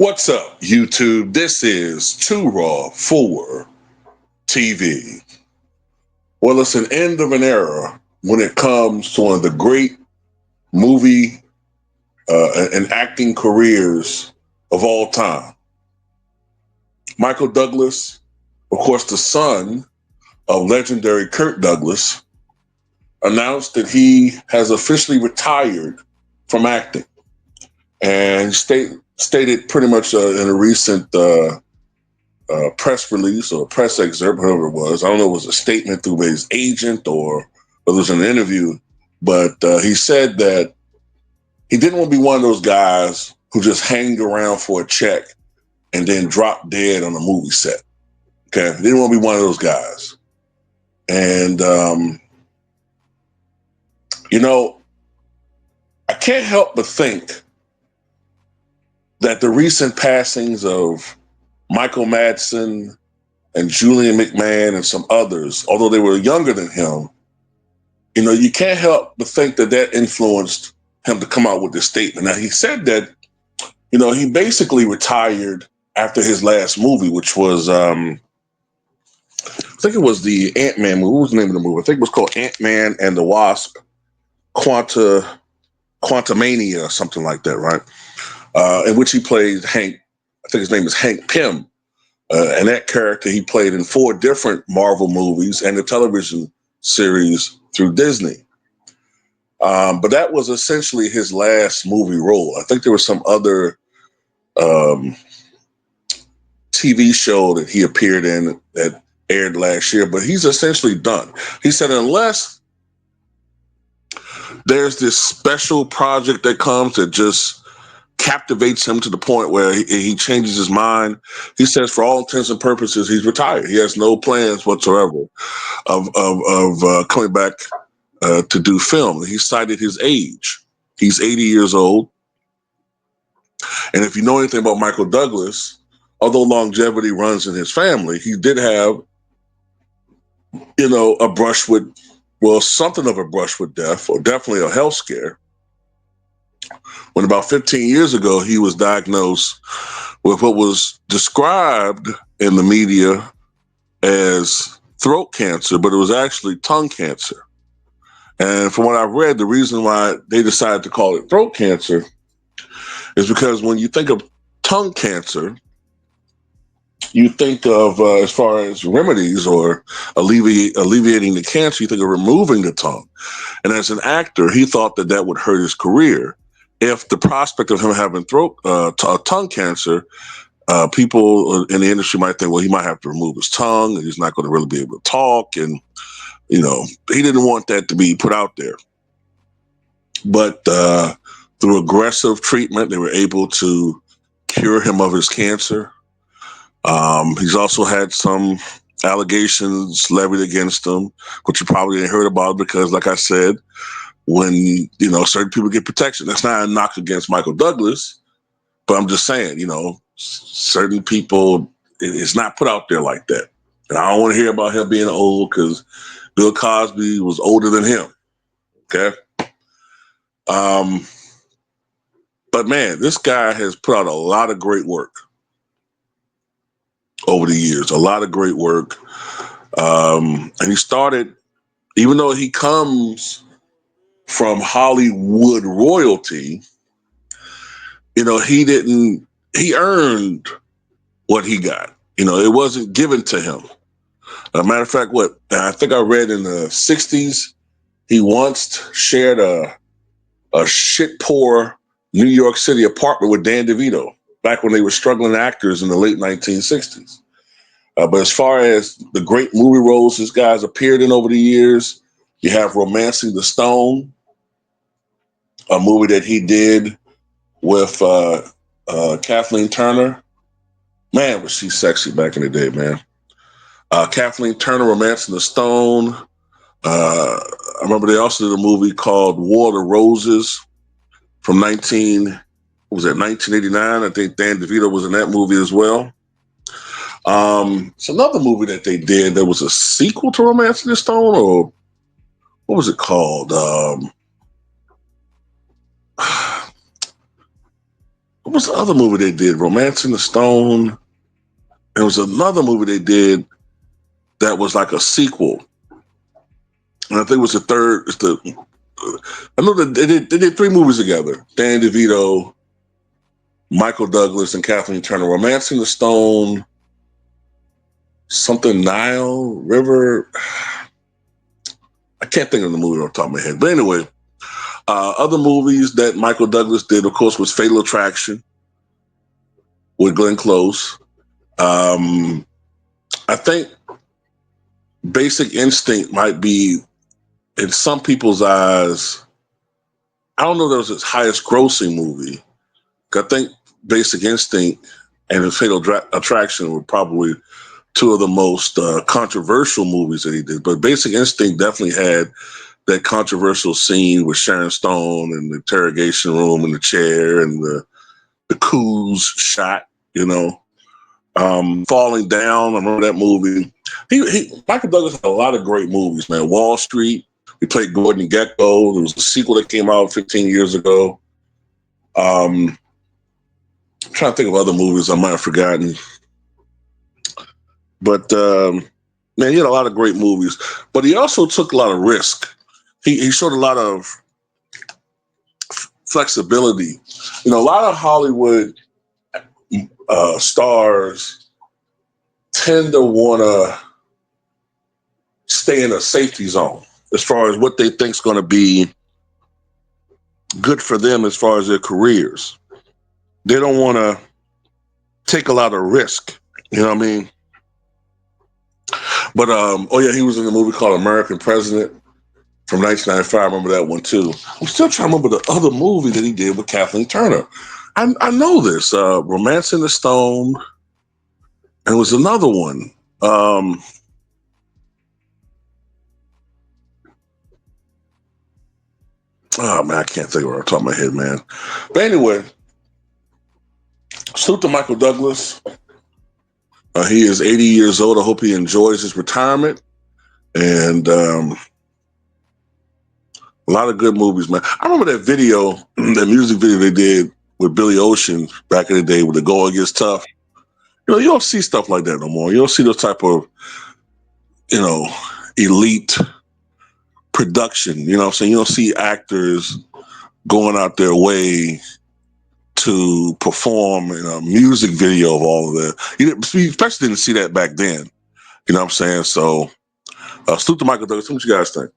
What's up, YouTube? This is Too Raw for TV. Well, it's an end of an era when it comes to one of the great movie and acting careers of all time. Michael Douglas, of course, the son of legendary Kirk Douglas, announced that he has officially retired from acting. And stated pretty much in a recent press release or press excerpt, whatever it was. I don't know if it was a statement through his agent or whether it was an interview, but he said that he didn't want to be one of those guys who just hang around for a check and then drop dead on a movie set. Okay, he didn't want to be one of those guys. And I can't help but think that the recent passings of Michael Madsen and Julian McMahon and some others, although they were younger than him, you can't help but think that that influenced him to come out with this statement. Now, he said that, he basically retired after his last movie, which was, I think it was the Ant-Man movie. What was the name of the movie? I think it was called Ant-Man and the Wasp, Quantumania, or something like that, right? In which he played Hank. I think his name is Hank Pym. And that character he played in 4 different Marvel movies and the television series through Disney. But that was essentially his last movie role. I think there was some other TV show that he appeared in that aired last year, but he's essentially done. He said, unless there's this special project that comes that just captivates him to the point where he changes his mind. He says, for all intents and purposes, he's retired. He has no plans whatsoever of coming back to do film. He cited his age. He's 80 years old. And if you know anything about Michael Douglas, although longevity runs in his family, he did have, something of a brush with death, or definitely a health scare. When about 15 years ago, he was diagnosed with what was described in the media as throat cancer, but it was actually tongue cancer. And from what I've read, the reason why they decided to call it throat cancer is because when you think of tongue cancer, you think of, as far as remedies or alleviating the cancer, you think of removing the tongue. And as an actor, he thought that that would hurt his career. If the prospect of him having tongue cancer, people in the industry might think, well, he might have to remove his tongue and he's not going to really be able to talk. And, he didn't want that to be put out there. But through aggressive treatment, they were able to cure him of his cancer. He's also had some allegations levied against him, which you probably ain't heard about because, like I said, when, certain people get protection. That's not a knock against Michael Douglas, but I'm just saying, certain people, it's not put out there like that. And I don't want to hear about him being old because Bill Cosby was older than him. Okay. But man, this guy has put out a lot of great work over the years, a lot of great work. And he started, even though he comes from Hollywood royalty, he earned what he got. It wasn't given to him. As a matter of fact, I think I read in the 60s, he once shared a shit poor New York City apartment with Dan DeVito back when they were struggling actors in the late 1960s. But as far as the great movie roles this guy's appeared in over the years, you have Romancing the Stone, a movie that he did with Kathleen Turner. Man, was she sexy back in the day, man. Kathleen Turner, Romancing the Stone. I remember they also did a movie called War of the Roses from 1989. I think Dan DeVito was in that movie as well. It's another movie that they did that was a sequel to Romancing the Stone, or what was it called? What what was the other movie they did? Romancing the Stone. There was another movie they did that was like a sequel. And I think it was the third. I know that they did 3 movies together. Danny DeVito, Michael Douglas, and Kathleen Turner. Romancing the Stone, something Nile River. I can't think of the movie off the top of my head. But anyway, other movies that Michael Douglas did, of course, was Fatal Attraction with Glenn Close. I think Basic Instinct might be, in some people's eyes, I don't know if that was his highest grossing movie. I think Basic Instinct and his Fatal Attraction were probably 2 of the most controversial movies that he did. But Basic Instinct definitely had that controversial scene with Sharon Stone in the interrogation room and the chair and the Coos shot, Falling Down. I remember that movie. Michael Douglas had a lot of great movies, man. Wall Street. He played Gordon Gekko. There was a sequel that came out 15 years ago. I'm trying to think of other movies I might have forgotten. But, man, he had a lot of great movies. But he also took a lot of risk. He showed a lot of flexibility. A lot of Hollywood stars tend to want to stay in a safety zone as far as what they think is going to be good for them as far as their careers. They don't want to take a lot of risk. You know what I mean? But, he was in a movie called American President from 1995. I remember that one too. I'm still trying to remember the other movie that he did with Kathleen Turner. I know this, Romancing the Stone. And it was another one. Oh, man, I can't think of it off the top of my head, man. But anyway, salute to Michael Douglas. He is 80 years old. I hope he enjoys his retirement. And a lot of good movies, man. I remember that video, that music video they did with Billy Ocean back in the day with The Going Gets Tough. You don't see stuff like that no more. You don't see those type of, elite production. You know what I'm saying? You don't see actors going out their way to perform in a music video of all of that. You especially didn't see that back then. You know what I'm saying? So, salute to Michael Douglas. What you guys think?